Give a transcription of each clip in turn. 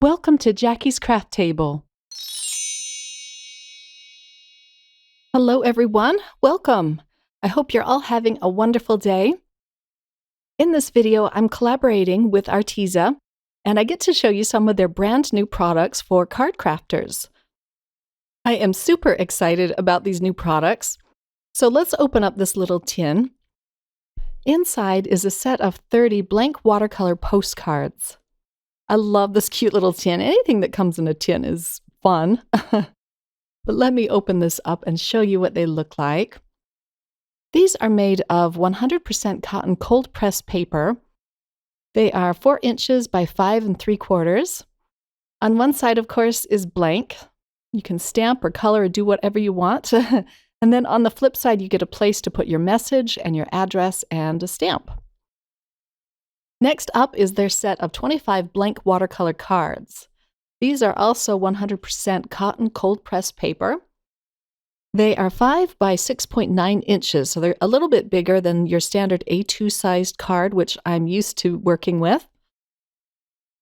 Welcome to Jackie's Craft Table. Hello everyone, welcome. I hope you're all having a wonderful day. In this video, I'm collaborating with Arteza, and I get to show you some of their brand new products for card crafters. I am super excited about these new products. So let's open up this little tin. Inside is a set of 30 blank watercolor postcards. I love this cute little tin. Anything that comes in a tin is fun. But let me open this up and show you what they look like. These are made of 100% cotton cold press paper. They are 4 inches by 5 3/4. On one side, of course, is blank. You can stamp or color or do whatever you want. And then on the flip side, you get a place to put your message and your address and a stamp. Next up is their set of 25 blank watercolor cards. These are also 100% cotton cold press paper. They are 5 by 6.9 inches, so they're a little bit bigger than your standard A2 sized card, which I'm used to working with.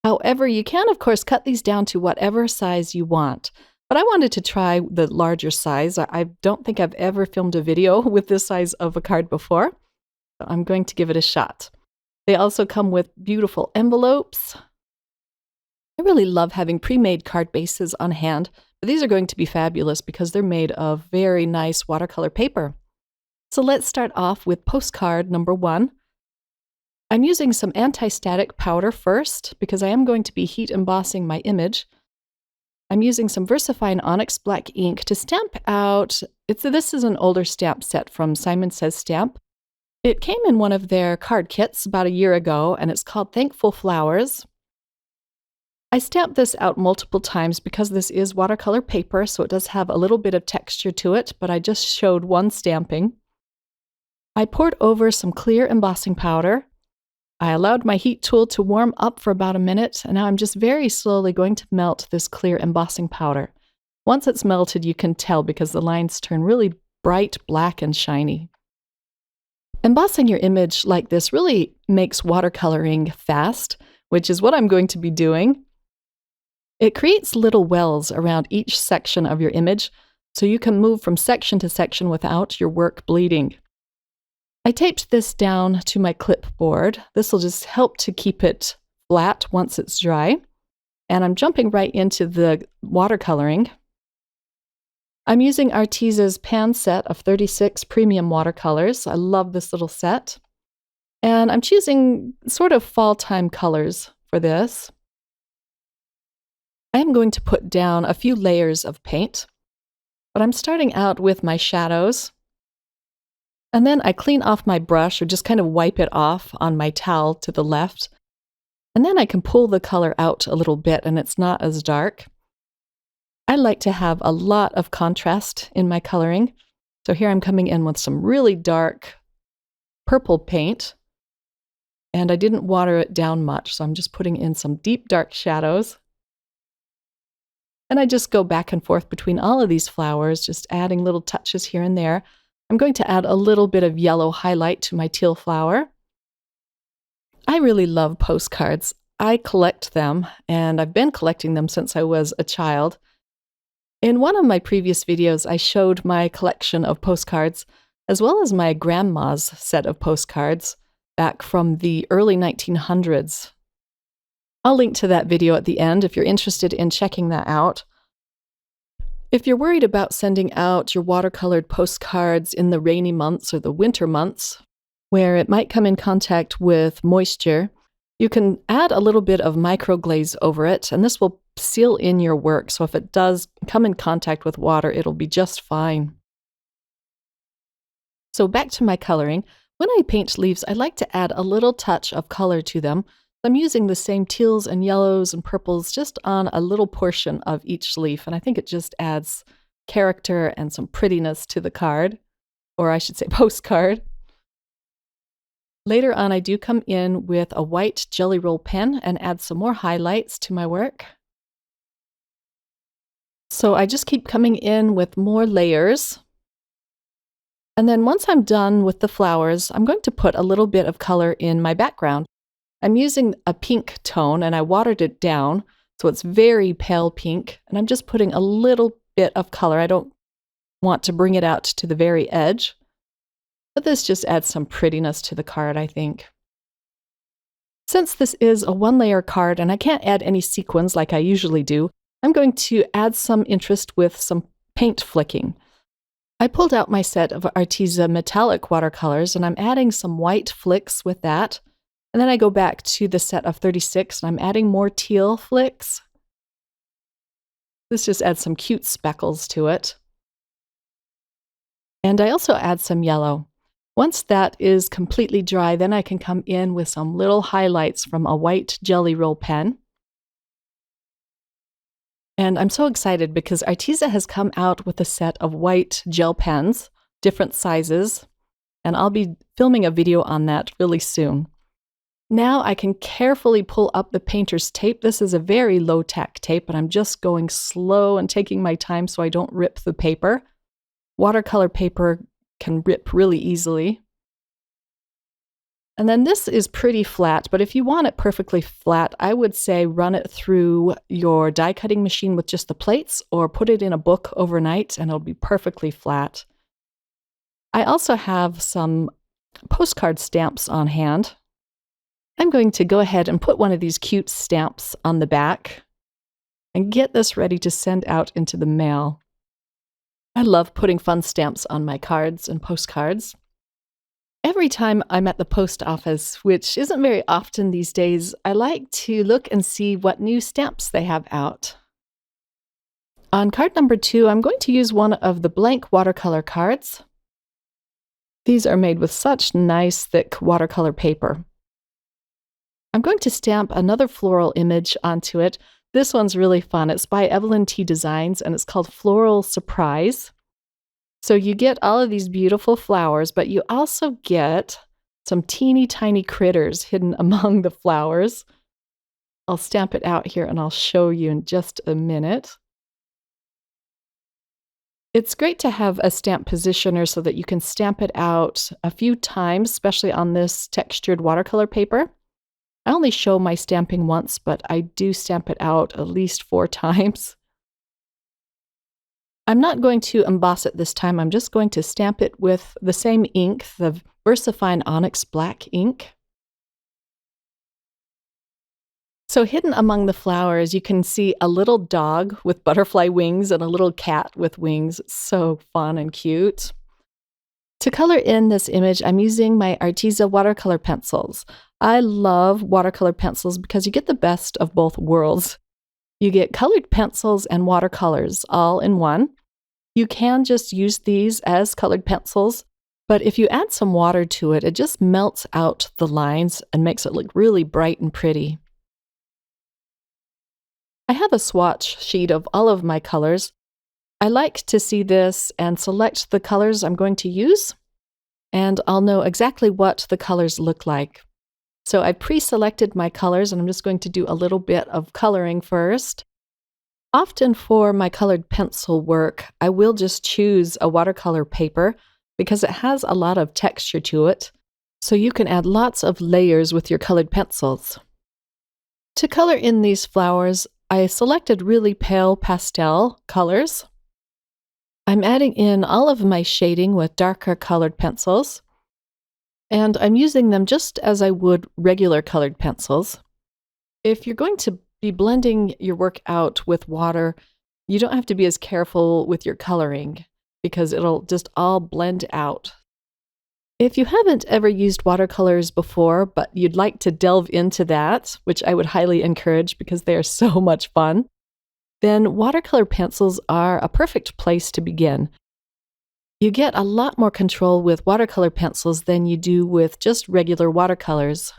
However, you can, of course, cut these down to whatever size you want. But I wanted to try the larger size. I don't think I've ever filmed a video with this size of a card before, so I'm going to give it a shot. They also come with beautiful envelopes. I really love having pre-made card bases on hand, but these are going to be fabulous because they're made of very nice watercolor paper. So let's start off with postcard number 1. I'm using some anti-static powder first because I am going to be heat embossing my image. I'm using some VersaFine Onyx Black ink to stamp out. This is an older stamp set from Simon Says Stamp. It came in one of their card kits about a year ago, and it's called Thankful Flowers. I stamped this out multiple times because this is watercolor paper, so it does have a little bit of texture to it, but I just showed one stamping. I poured over some clear embossing powder. I allowed my heat tool to warm up for about a minute, and now I'm just very slowly going to melt this clear embossing powder. Once it's melted, you can tell because the lines turn really bright black and shiny. Embossing your image like this really makes watercoloring fast, which is what I'm going to be doing. It creates little wells around each section of your image, so you can move from section to section without your work bleeding. I taped this down to my clipboard. This will just help to keep it flat once it's dry. And I'm jumping right into the watercoloring. I'm using Arteza's pan set of 36 premium watercolors. I love this little set. And I'm choosing sort of fall-time colors for this. I am going to put down a few layers of paint, but I'm starting out with my shadows. And then I clean off my brush or just kind of wipe it off on my towel to the left. And then I can pull the color out a little bit and it's not as dark. I like to have a lot of contrast in my coloring. So here I'm coming in with some really dark purple paint. And I didn't water it down much, so I'm just putting in some deep dark shadows. And I just go back and forth between all of these flowers, just adding little touches here and there. I'm going to add a little bit of yellow highlight to my teal flower. I really love postcards. I collect them, and I've been collecting them since I was a child. In one of my previous videos, I showed my collection of postcards, as well as my grandma's set of postcards back from the early 1900s. I'll link to that video at the end if you're interested in checking that out. If you're worried about sending out your watercolored postcards in the rainy months or the winter months, where it might come in contact with moisture, you can add a little bit of microglaze over it, and this will seal in your work. So if it does come in contact with water, it'll be just fine. So back to my coloring. When I paint leaves, I like to add a little touch of color to them. I'm using the same teals and yellows and purples just on a little portion of each leaf, and I think it just adds character and some prettiness to the card, or I should say postcard. Later on, I do come in with a white Jelly Roll pen and add some more highlights to my work. So I just keep coming in with more layers. And then once I'm done with the flowers, I'm going to put a little bit of color in my background. I'm using a pink tone and I watered it down So it's very pale pink, and I'm just putting a little bit of color. I don't want to bring it out to the very edge, but this just adds some prettiness to the card, I think. Since this is a one-layer card and I can't add any sequins like I usually do, I'm going to add some interest with some paint flicking. I pulled out my set of Arteza metallic watercolors and I'm adding some white flicks with that. And then I go back to the set of 36 and I'm adding more teal flicks. This just adds some cute speckles to it. And I also add some yellow. Once that is completely dry, then I can come in with some little highlights from a white Jelly Roll pen. And I'm so excited because Arteza has come out with a set of white gel pens, different sizes, and I'll be filming a video on that really soon. Now I can carefully pull up the painter's tape. This is a very low tack tape, but I'm just going slow and taking my time so I don't rip the paper. Watercolor paper can rip really easily. And then this is pretty flat, but if you want it perfectly flat, I would say run it through your die cutting machine with just the plates or put it in a book overnight and it'll be perfectly flat. I also have some postcard stamps on hand. I'm going to go ahead and put one of these cute stamps on the back and get this ready to send out into the mail. I love putting fun stamps on my cards and postcards. Every time I'm at the post office, which isn't very often these days, I like to look and see what new stamps they have out. On card number 2, I'm going to use one of the blank watercolor cards. These are made with such nice, thick watercolor paper. I'm going to stamp another floral image onto it. This one's really fun. It's by Evelyn T. Designs, and it's called Floral Surprise. So you get all of these beautiful flowers, but you also get some teeny tiny critters hidden among the flowers. I'll stamp it out here and I'll show you in just a minute. It's great to have a stamp positioner so that you can stamp it out a few times, especially on this textured watercolor paper. I only show my stamping once, but I do stamp it out at least 4 times. I'm not going to emboss it this time. I'm just going to stamp it with the same ink, the VersaFine Onyx Black ink. So hidden among the flowers, you can see a little dog with butterfly wings and a little cat with wings. It's so fun and cute. To color in this image, I'm using my Arteza watercolor pencils. I love watercolor pencils because you get the best of both worlds. You get colored pencils and watercolors all in one. You can just use these as colored pencils, but if you add some water to it, it just melts out the lines and makes it look really bright and pretty. I have a swatch sheet of all of my colors. I like to see this and select the colors I'm going to use, and I'll know exactly what the colors look like. So I pre-selected my colors, and I'm just going to do a little bit of coloring first. Often for my colored pencil work, I will just choose a watercolor paper because it has a lot of texture to it, so you can add lots of layers with your colored pencils. To color in these flowers, I selected really pale pastel colors. I'm adding in all of my shading with darker colored pencils. And I'm using them just as I would regular colored pencils. If you're going to be blending your work out with water, you don't have to be as careful with your coloring because it'll just all blend out. If you haven't ever used watercolors before, but you'd like to delve into that, which I would highly encourage because they are so much fun, then watercolor pencils are a perfect place to begin. You get a lot more control with watercolor pencils than you do with just regular watercolors.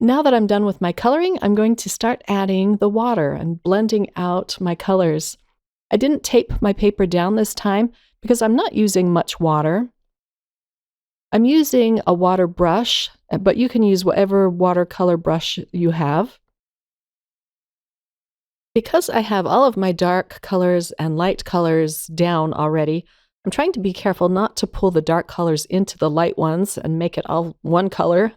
Now that I'm done with my coloring, I'm going to start adding the water and blending out my colors. I didn't tape my paper down this time because I'm not using much water. I'm using a water brush, but you can use whatever watercolor brush you have. Because I have all of my dark colors and light colors down already, I'm trying to be careful not to pull the dark colors into the light ones and make it all one color.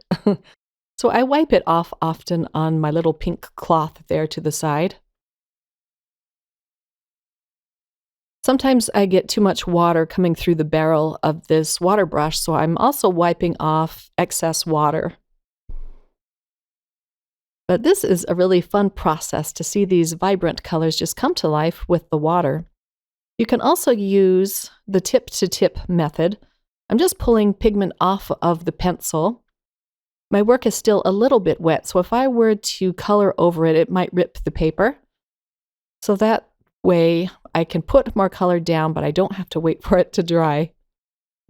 So I wipe it off often on my little pink cloth there to the side. Sometimes I get too much water coming through the barrel of this water brush, so I'm also wiping off excess water. But this is a really fun process to see these vibrant colors just come to life with the water. You can also use the tip-to-tip method. I'm just pulling pigment off of the pencil. My work is still a little bit wet, so if I were to color over it, it might rip the paper. So that way I can put more color down, but I don't have to wait for it to dry.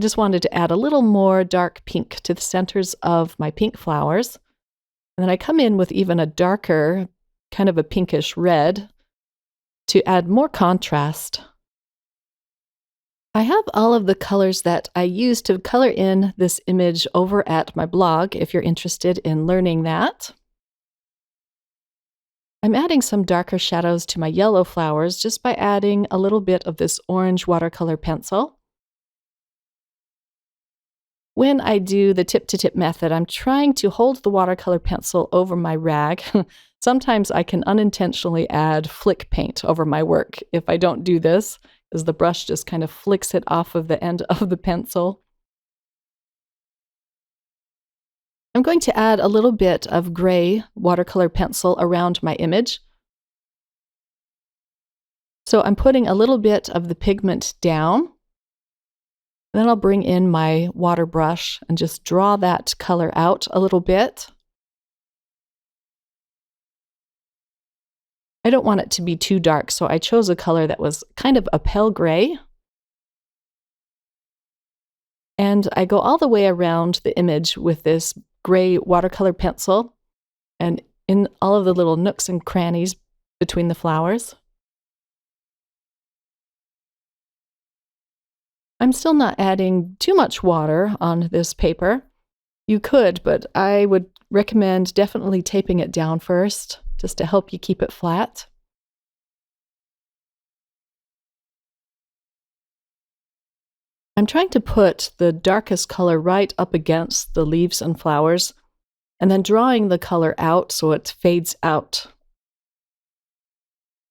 Just wanted to add a little more dark pink to the centers of my pink flowers. And then I come in with even a darker, kind of a pinkish red to add more contrast. I have all of the colors that I used to color in this image over at my blog if you're interested in learning that. I'm adding some darker shadows to my yellow flowers just by adding a little bit of this orange watercolor pencil. When I do the tip-to-tip method, I'm trying to hold the watercolor pencil over my rag. Sometimes I can unintentionally add flick paint over my work if I don't do this, as the brush just kind of flicks it off of the end of the pencil. I'm going to add a little bit of gray watercolor pencil around my image. So I'm putting a little bit of the pigment down. Then I'll bring in my water brush and just draw that color out a little bit. I don't want it to be too dark, so I chose a color that was kind of a pale gray. And I go all the way around the image with this gray watercolor pencil and in all of the little nooks and crannies between the flowers. I'm still not adding too much water on this paper. You could, but I would recommend definitely taping it down first, just to help you keep it flat. I'm trying to put the darkest color right up against the leaves and flowers, and then drawing the color out so it fades out.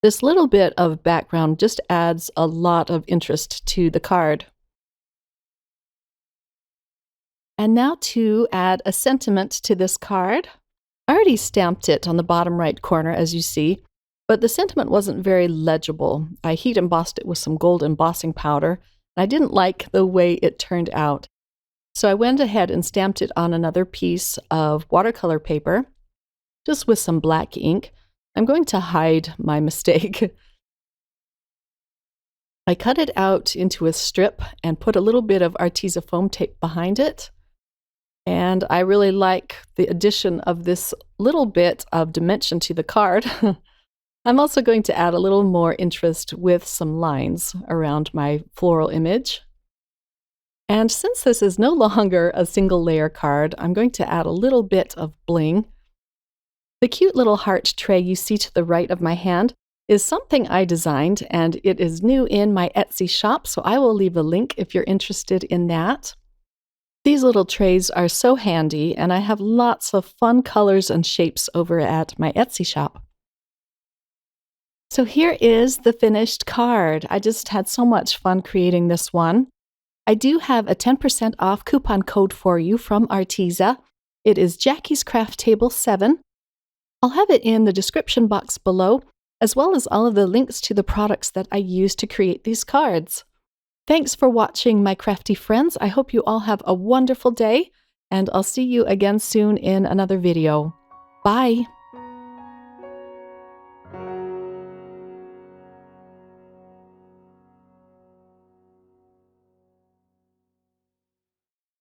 This little bit of background just adds a lot of interest to the card. And now to add a sentiment to this card. I already stamped it on the bottom right corner, as you see, but the sentiment wasn't very legible. I heat embossed it with some gold embossing powder, and I didn't like the way it turned out. So I went ahead and stamped it on another piece of watercolor paper, just with some black ink. I'm going to hide my mistake. I cut it out into a strip and put a little bit of Arteza foam tape behind it. And I really like the addition of this little bit of dimension to the card. I'm also going to add a little more interest with some lines around my floral image. And since this is no longer a single layer card, I'm going to add a little bit of bling. The cute little heart tray you see to the right of my hand is something I designed, and it is new in my Etsy shop, so I will leave a link if you're interested in that. These little trays are so handy, and I have lots of fun colors and shapes over at my Etsy shop. So here is the finished card. I just had so much fun creating this one. I do have a 10% off coupon code for you from Arteza. It is Jackie's Craft Table 7. I'll have it in the description box below, as well as all of the links to the products that I used to create these cards. Thanks for watching, my crafty friends. I hope you all have a wonderful day, and I'll see you again soon in another video. Bye!